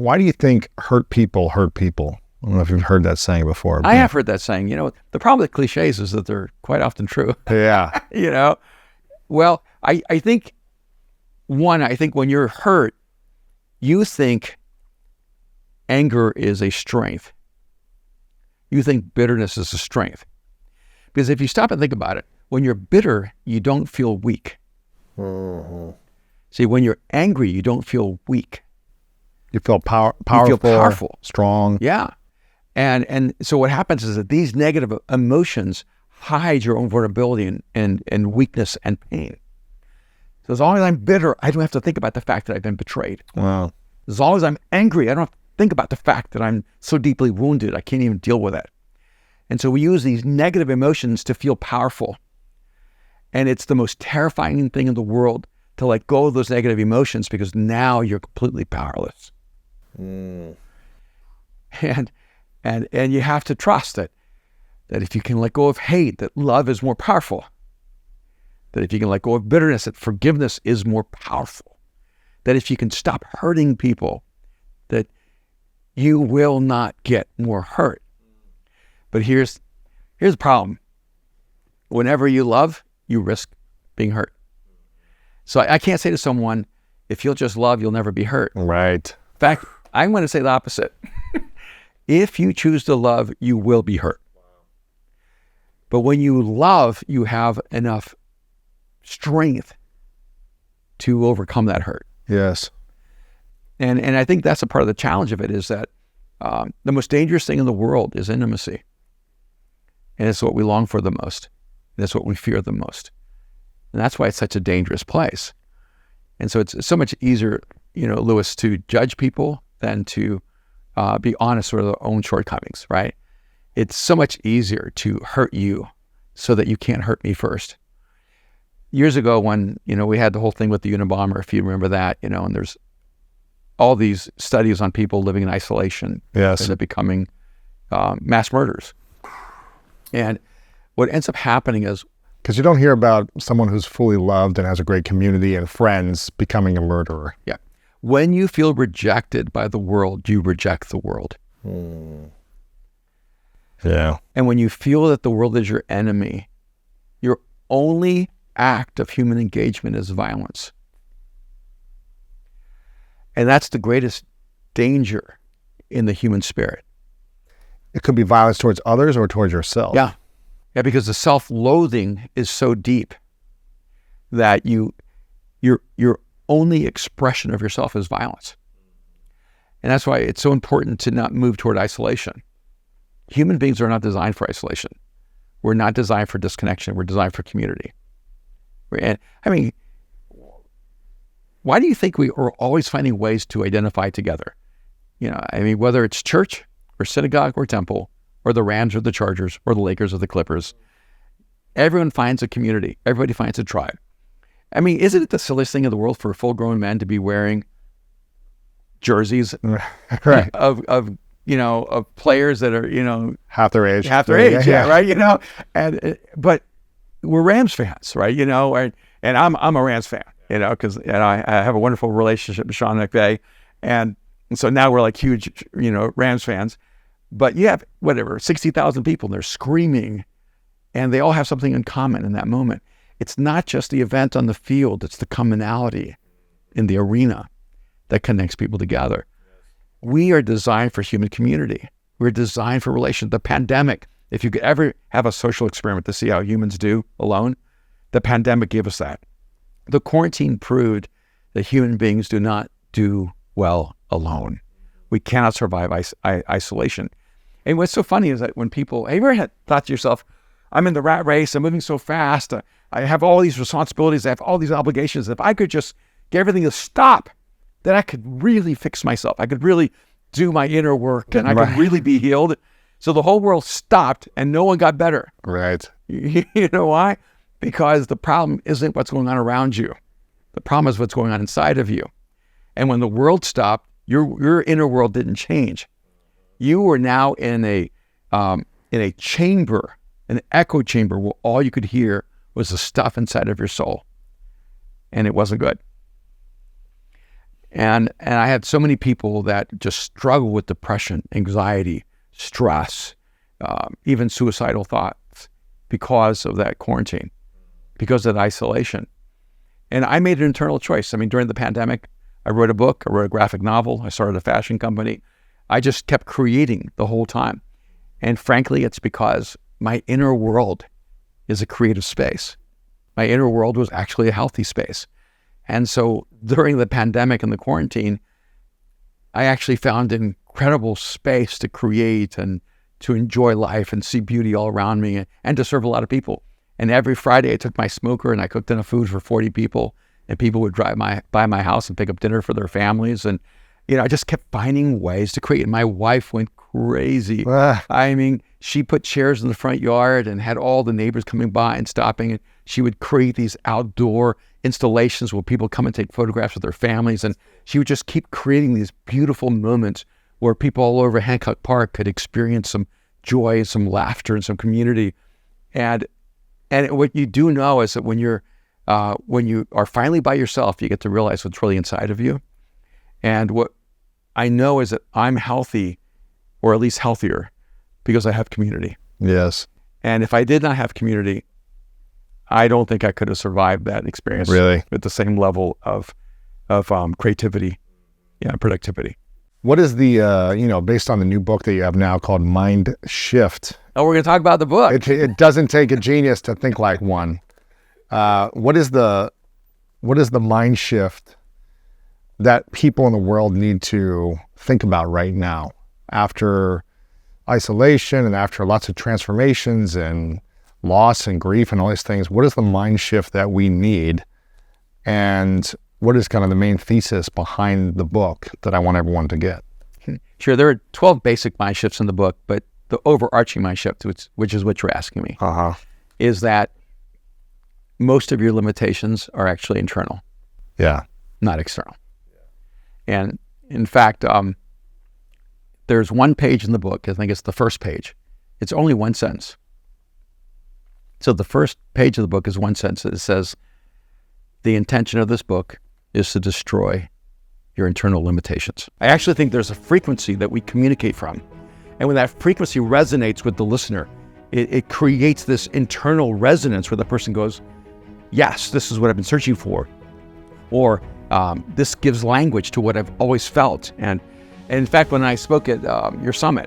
Why do you think hurt people hurt people? I don't know if you've heard that saying before. I have heard that saying. The problem with cliches is that they're quite often true. Yeah. Well, I think when you're hurt, you think anger is a strength. You think bitterness is a strength. Because if you stop and think about it, when you're bitter, you don't feel weak. Mm-hmm. See, when you're angry, you don't feel weak. You feel powerful. You feel powerful. Strong. Yeah. And so what happens is that these negative emotions hide your own vulnerability and weakness and pain. So as long as I'm bitter, I don't have to think about the fact that I've been betrayed. Wow. As long as I'm angry, I don't have to think about the fact that I'm so deeply wounded, I can't even deal with it. And so we use these negative emotions to feel powerful. And it's the most terrifying thing in the world to let go of those negative emotions, because now you're completely powerless. And you have to trust that if you can let go of hate, that love is more powerful. That if you can let go of bitterness, that forgiveness is more powerful. That if you can stop hurting people, that you will not get more hurt. But here's the problem. Whenever you love, you risk being hurt. So I can't say to someone, if you'll just love, you'll never be hurt. Right. In fact, I'm going to say the opposite. If you choose to love, you will be hurt. But when you love, you have enough strength to overcome that hurt. Yes. And I think that's a part of the challenge of it, is that the most dangerous thing in the world is intimacy. And it's what we long for the most. And it's what we fear the most. And that's why it's such a dangerous place. And so it's so much easier, Lewis, to judge people than to be honest with their own shortcomings, right? It's so much easier to hurt you so that you can't hurt me first. Years ago when, we had the whole thing with the Unabomber, if you remember that, and there's all these studies on people living in isolation. Yes. And they're becoming mass murderers. And what ends up happening is, because you don't hear about someone who's fully loved and has a great community and friends becoming a murderer. Yeah. When you feel rejected by the world, you reject the world. Yeah. And when you feel that the world is your enemy, your only act of human engagement is violence. And that's the greatest danger in the human spirit. It could be violence towards others or towards yourself. Yeah. Yeah, because the self-loathing is so deep that your only expression of yourself is violence. And that's why it's so important to not move toward isolation. Human beings are not designed for isolation. We're not designed for disconnection. We're designed for community. And why do you think we are always finding ways to identify together? Whether it's church or synagogue or temple, or the Rams or the Chargers or the Lakers or the Clippers, everyone finds a community. Everybody finds a tribe. Isn't it the silliest thing in the world for full-grown men to be wearing jerseys right. of players that are, half their age. Yeah, right? But we're Rams fans, right? And I'm a Rams fan, because I have a wonderful relationship with Sean McVay. And so now we're like huge, Rams fans. But you have, 60,000 people, and they're screaming, and they all have something in common in that moment. It's not just the event on the field, it's the commonality in the arena that connects people together. We are designed for human community. We're designed for relation. The pandemic, if you could ever have a social experiment to see how humans do alone, the pandemic gave us that. The quarantine proved that human beings do not do well alone. We cannot survive isolation. And what's so funny is that when people, have you ever thought to yourself, I'm in the rat race, I'm moving so fast, I have all these responsibilities, I have all these obligations. If I could just get everything to stop, then I could really fix myself. I could really do my inner work, and I could really be healed. So the whole world stopped and no one got better. Right. You know why? Because the problem isn't what's going on around you. The problem is what's going on inside of you. And when the world stopped, your inner world didn't change. You were now in a chamber, an echo chamber, where all you could hear was the stuff inside of your soul. And it wasn't good. And I had so many people that just struggle with depression, anxiety, stress, even suicidal thoughts because of that quarantine, because of the isolation. And I made an internal choice. I mean, during the pandemic, I wrote a book, I wrote a graphic novel, I started a fashion company. I just kept creating the whole time. And frankly, it's because my inner world is a creative space. My inner world was actually a healthy space. And so during the pandemic and the quarantine, I actually found an incredible space to create and to enjoy life and see beauty all around me and to serve a lot of people. And every Friday I took my smoker and I cooked enough food for 40 people, and people would drive by my house and pick up dinner for their families. And, I just kept finding ways to create. And my wife went crazy. I mean, she put chairs in the front yard and had all the neighbors coming by and stopping. And she would create these outdoor installations where people come and take photographs with their families. And she would just keep creating these beautiful moments where people all over Hancock Park could experience some joy and some laughter and some community. And what you do know is that when you are finally by yourself, you get to realize what's really inside of you. And what I know is that I'm healthy, or at least healthier, because I have community. Yes. And if I did not have community, I don't think I could have survived that experience Really? at the same level of creativity, productivity. What is the, based on the new book that you have now called Mind Shift? Oh, we're going to talk about the book. It doesn't take a genius to think like one. What is the mind shift that people in the world need to think about right now after isolation and after lots of transformations and loss and grief and all these things? What is the mind shift that we need? And what is kind of the main thesis behind the book that I want everyone to get? Sure. There are 12 basic mind shifts in the book, but the overarching mind shift, which is what you're asking me, is that most of your limitations are actually internal, not external. And in fact, there's one page in the book, I think it's the first page. It's only one sentence. So the first page of the book is one sentence. It says, the intention of this book is to destroy your internal limitations. I actually think there's a frequency that we communicate from. And when that frequency resonates with the listener, it creates this internal resonance where the person goes, yes, this is what I've been searching for. Or this gives language to what I've always felt. And in fact, when I spoke at your summit,